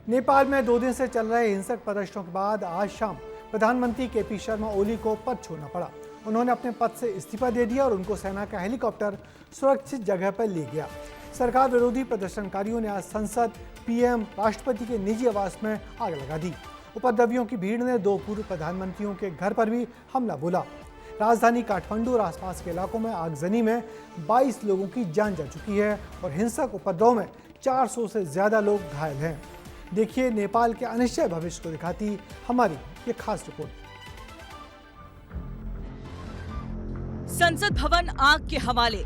नेपाल में 2 दिन से चल रहे हिंसक प्रदर्शनों के बाद आज शाम प्रधानमंत्री केपी शर्मा ओली को पद छोड़ना पड़ा। उन्होंने अपने पद से इस्तीफा दे दिया और उनको सेना का हेलीकॉप्टर सुरक्षित जगह पर ले गया। सरकार विरोधी प्रदर्शनकारियों ने आज संसद, पीएम, राष्ट्रपति के निजी आवास में आग लगा दी। उपद्रवियों की भीड़ ने 2 पूर्व प्रधानमंत्रियों के घर पर भी हमला बोला। राजधानी काठमांडू और आसपास के इलाकों में आगजनी में 22 लोगों की जान जा चुकी है और हिंसक उपद्रव में 400 से ज्यादा लोग घायल हैं। देखिए नेपाल के अनिश्चय भविष्य को दिखाती हमारी ये खास रिपोर्ट। संसद भवन आग के हवाले,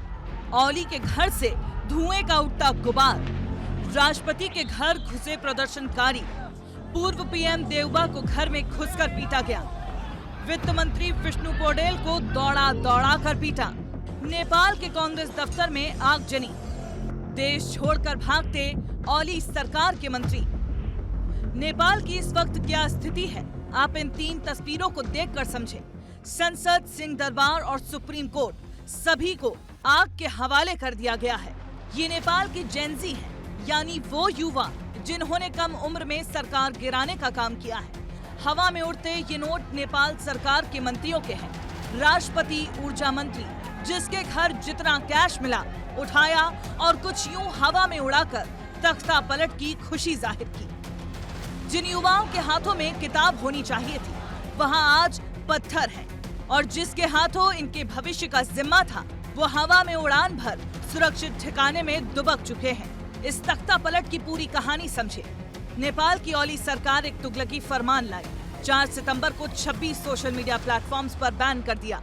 ओली के घर से धुएं का उठता गुबार, राष्ट्रपति के घर घुसे प्रदर्शनकारी, पूर्व पीएम देउबा को घर में घुसकर पीटा गया, वित्त मंत्री विष्णु पौडेल को दौड़ा दौड़ा कर पीटा, नेपाल के कांग्रेस दफ्तर में आगजनी, देश छोड़कर भागते ओली सरकार के मंत्री। नेपाल की इस वक्त क्या स्थिति है, आप इन 3 तस्वीरों को देखकर समझें। संसद, सिंह दरबार और सुप्रीम कोर्ट सभी को आग के हवाले कर दिया गया है। ये नेपाल की जेनजी है, यानी वो युवा जिन्होंने कम उम्र में सरकार गिराने का काम किया है। हवा में उड़ते ये नोट नेपाल सरकार के मंत्रियों के हैं। राष्ट्रपति, ऊर्जा मंत्री, जिसके घर जितना कैश मिला उठाया और कुछ यूं हवा में उड़ाकर तख्ता पलट की खुशी जाहिर की। जिन युवाओं के हाथों में किताब होनी चाहिए थी, वहां आज पत्थर है और जिसके हाथों इनके भविष्य का जिम्मा था, वो हवा में उड़ान भर सुरक्षित ठिकाने में दुबक चुके हैं। इस तख्ता पलट की पूरी कहानी समझे। नेपाल की ओली सरकार एक तुगलकी फरमान लाई। 4 सितंबर को 26 सोशल मीडिया प्लेटफॉर्म्स पर बैन कर दिया।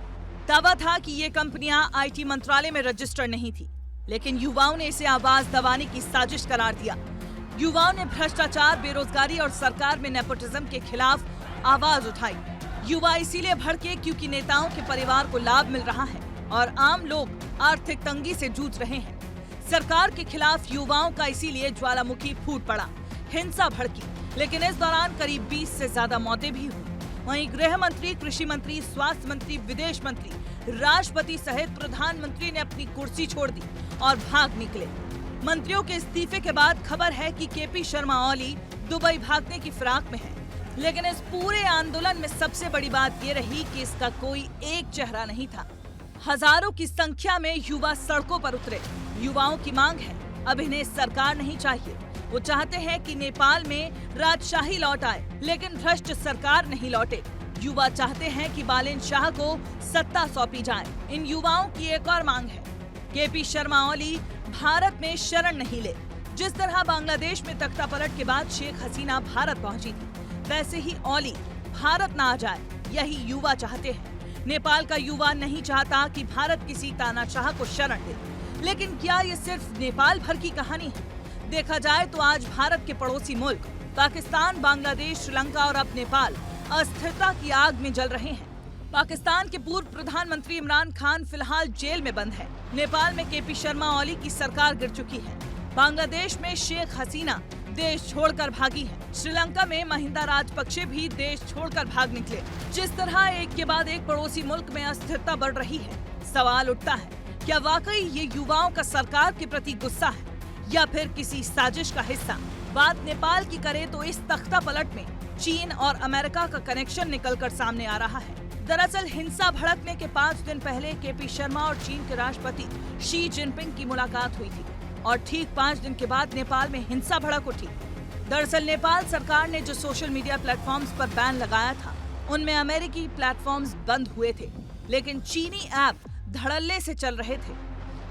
दावा था कि ये कंपनियां आईटी मंत्रालय में रजिस्टर्ड नहीं थी, लेकिन युवाओं ने इसे आवाज दबाने की साजिश करार दिया। युवाओं ने भ्रष्टाचार, बेरोजगारी और सरकार में नेपोटिज्म के खिलाफ आवाज उठाई। युवा इसीलिए भड़के क्योंकि नेताओं के परिवार को लाभ मिल रहा है और आम लोग आर्थिक तंगी से जूझ रहे हैं। सरकार के खिलाफ युवाओं का इसीलिए ज्वालामुखी फूट पड़ा, हिंसा भड़की, लेकिन इस दौरान करीब 20 से ज्यादा मौतें भी हुई। वहीं गृह मंत्री, कृषि मंत्री, स्वास्थ्य मंत्री, विदेश मंत्री, राष्ट्रपति सहित प्रधानमंत्री ने अपनी कुर्सी छोड़ दी और भाग निकले। मंत्रियों के इस्तीफे के बाद खबर है कि केपी शर्मा ओली दुबई भागने की फिराक में है। लेकिन इस पूरे आंदोलन में सबसे बड़ी बात ये रही कि इसका कोई एक चेहरा नहीं था। हजारों की संख्या में युवा सड़कों पर उतरे। युवाओं की मांग है, अब इन्हें सरकार नहीं चाहिए। वो चाहते हैं कि नेपाल में राजशाही लौट आए, लेकिन भ्रष्ट सरकार नहीं लौटे। युवा चाहते हैं कि बालेन शाह को सत्ता सौंपी जाए। इन युवाओं की एक और मांग है, केपी शर्मा ओली भारत में शरण नहीं ले। जिस तरह बांग्लादेश में तख्ता पलट के बाद शेख हसीना भारत पहुंची थी, वैसे ही ओली भारत न आ जाए, यही युवा चाहते हैं। नेपाल का युवा नहीं चाहता कि भारत किसी तानाशाह को शरण दे। लेकिन क्या ये सिर्फ नेपाल भर की कहानी है? देखा जाए तो आज भारत के पड़ोसी मुल्क पाकिस्तान, बांग्लादेश, श्रीलंका और अब नेपाल अस्थिरता की आग में जल रहे हैं। पाकिस्तान के पूर्व प्रधानमंत्री इमरान खान फिलहाल जेल में बंद है। नेपाल में केपी शर्मा ओली की सरकार गिर चुकी है। बांग्लादेश में शेख हसीना देश छोड़कर भागी है। श्रीलंका में महिंदा राजपक्षे भी देश छोड़कर भाग निकले। जिस तरह एक के बाद एक पड़ोसी मुल्क में अस्थिरता बढ़ रही है, सवाल उठता है, क्या वाकई ये युवाओं का सरकार के प्रति गुस्सा है या फिर किसी साजिश का हिस्सा? बात नेपाल की करे तो इस तख्ता पलट में चीन और अमेरिका का कनेक्शन निकलकर सामने आ रहा है। दरअसल हिंसा भड़कने के 5 दिन पहले केपी शर्मा और चीन के राष्ट्रपति शी जिनपिंग की मुलाकात हुई थी और ठीक 5 दिन के बाद नेपाल में हिंसा भड़क उठी। दरअसल नेपाल सरकार ने जो सोशल मीडिया प्लेटफॉर्म्स पर बैन लगाया था, उनमें अमेरिकी प्लेटफॉर्म्स बंद हुए थे, लेकिन चीनी ऐप धड़ल्ले से चल रहे थे।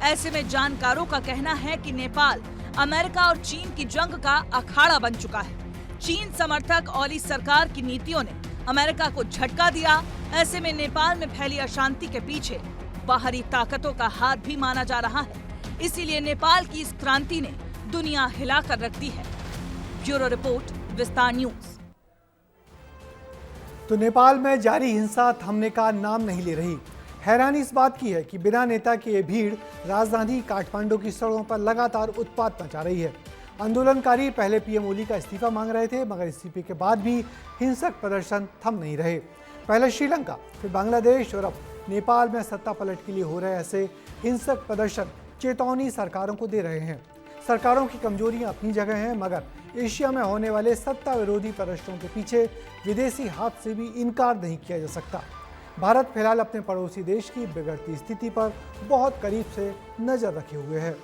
ऐसे में जानकारों का कहना है कि नेपाल अमेरिका और चीन की जंग का अखाड़ा बन चुका है। चीन समर्थक ओली सरकार की नीतियों ने अमेरिका को झटका दिया। ऐसे में नेपाल में फैली अशांति के पीछे बाहरी ताकतों का हाथ भी माना जा रहा है। इसीलिए नेपाल की इस क्रांति ने दुनिया हिलाकर रख दी है। ब्यूरो रिपोर्ट, विस्तार न्यूज। तो नेपाल में जारी हिंसा थमने का नाम नहीं ले रही। हैरानी इस बात की है कि बिना नेता की ये भीड़ राजधानी काठमांडू की सड़कों पर लगातार उत्पात मचा रही है। आंदोलनकारी पहले पीएम ओली का इस्तीफा मांग रहे थे, मगर इस्तीफे के बाद भी हिंसक प्रदर्शन थम नहीं रहे। पहले श्रीलंका, फिर बांग्लादेश और अब नेपाल में सत्ता पलट के लिए हो रहे ऐसे हिंसक प्रदर्शन चेतावनी सरकारों को दे रहे हैं। सरकारों की कमजोरियां अपनी जगह हैं, मगर एशिया में होने वाले सत्ता विरोधी प्रदर्शनों के पीछे विदेशी हाथ से भी इनकार नहीं किया जा सकता। भारत फिलहाल अपने पड़ोसी देश की बिगड़ती स्थिति पर बहुत करीब से नजर रखे हुए है।